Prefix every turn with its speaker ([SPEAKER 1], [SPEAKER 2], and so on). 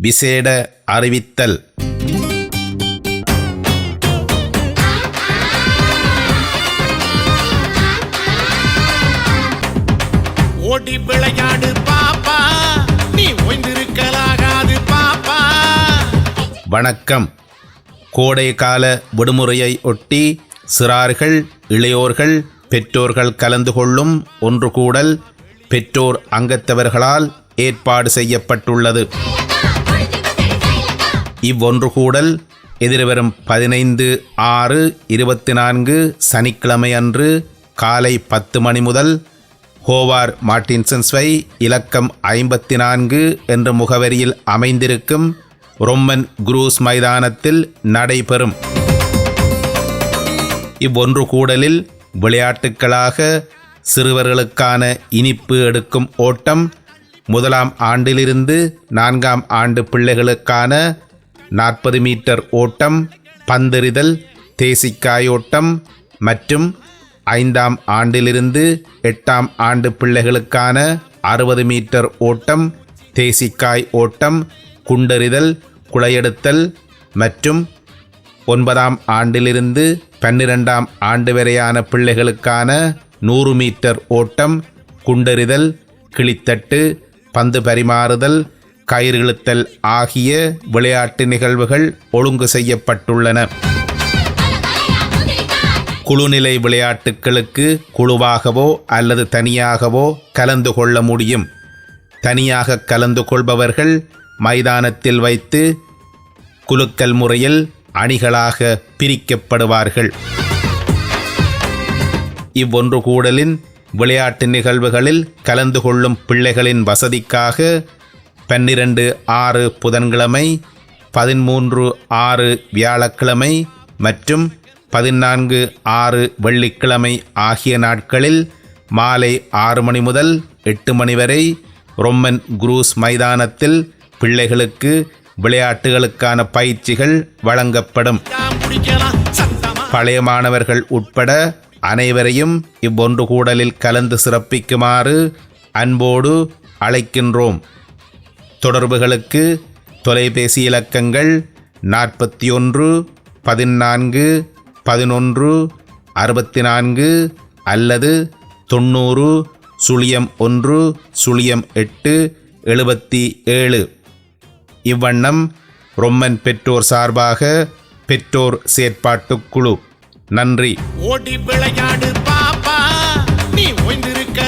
[SPEAKER 1] விசேட அறிவித்தல்.
[SPEAKER 2] ஓடி விளையாடு பாப்பா, நீ ஓய்ந்திருக்கலாகாது பாப்பா.
[SPEAKER 1] வணக்கம். கோடை கால விடுமுறையை ஒட்டி சிறார்கள், இளையோர்கள், பெற்றோர்கள் கலந்து கொள்ளும் ஒன்று கூடல் பெற்றோர் அங்கத்தவர்களால் ஏற்பாடு செய்யப்பட்டுள்ளது. இவ்வொன்று கூடல் எதிர்வரும் 15/6/24 சனிக்கிழமை அன்று காலை 10 மணி முதல் ஹோவார் மார்டின்சன்ஸ்வை இலக்கம் 54 என்ற முகவரியில் அமைந்திருக்கும் ரொம்மன் குரூஸ் மைதானத்தில் நடைபெறும். இவ்வொன்று கூடலில் விளையாட்டுக்களாக சிறுவர்களுக்கான இனிப்பு எடுக்கும் ஓட்டம், 1ஆம் ஆண்டிலிருந்து 4ஆம் ஆண்டு பிள்ளைகளுக்கான 40 மீட்டர் ஓட்டம், பந்தெறிதல், தேசிக்காயோட்டம் மற்றும் 5ஆம் ஆண்டிலிருந்து 8ஆம் ஆண்டு பிள்ளைகளுக்கான 60 மீட்டர் ஓட்டம், தேசிக்காய் ஓட்டம், குண்டெறிதல், குளையெடுத்தல் மற்றும் 9ஆம் ஆண்டிலிருந்து 12ஆம் ஆண்டு வரையான பிள்ளைகளுக்கான 100 மீட்டர் ஓட்டம், குண்டெறிதல், கிளித்தட்டு, பந்து பரிமாறுதல், கயிறு இழுத்தல் ஆகிய விளையாட்டு நிகழ்வுகள் ஒழுங்கு செய்யப்பட்டுள்ளன. குழுநிலை விளையாட்டுகளுக்கு குழுவாகவோ அல்லது தனியாகவோ கலந்து கொள்ள முடியும். தனியாக கலந்து கொள்பவர்கள் மைதானத்தில் வைத்து குலுக்கல் முறையில் அணிகளாக பிரிக்கப்படுவார்கள். இவ்வொன்று கூடலின் விளையாட்டு நிகழ்வுகளில் கலந்து கொள்ளும் பிள்ளைகளின் வசதிக்காக 12/6 புதன்கிழமை, 13/6 வியாழக்கிழமை மற்றும் 14/6 வெள்ளிக்கிழமை ஆகிய நாட்களில் மாலை 6 மணி முதல் 8 மணி வரை ரொம்மன் குரூஸ் மைதானத்தில் பிள்ளைகளுக்கு விளையாட்டுகளுக்கான பயிற்சிகள் வழங்கப்படும். பழைய மாணவர்கள் உட்பட அனைவரையும் இவ்வொன்று கூடலில் கலந்து சிறப்பிக்குமாறு அன்போடு அழைக்கின்றோம். தொடர்புகளுக்கு தொலைபேசி இலக்கங்கள் 41 14 11 64 அல்லது 90 01 08 77. இவ்வண்ணம் ரொம்மன் பெற்றோர் சார்பாக பெற்றோர் செயற்பாட்டுக்குழு. நன்றி.
[SPEAKER 2] ஓடி விளையாடு பாப்பா, நீ ஓய்ந்திருக்க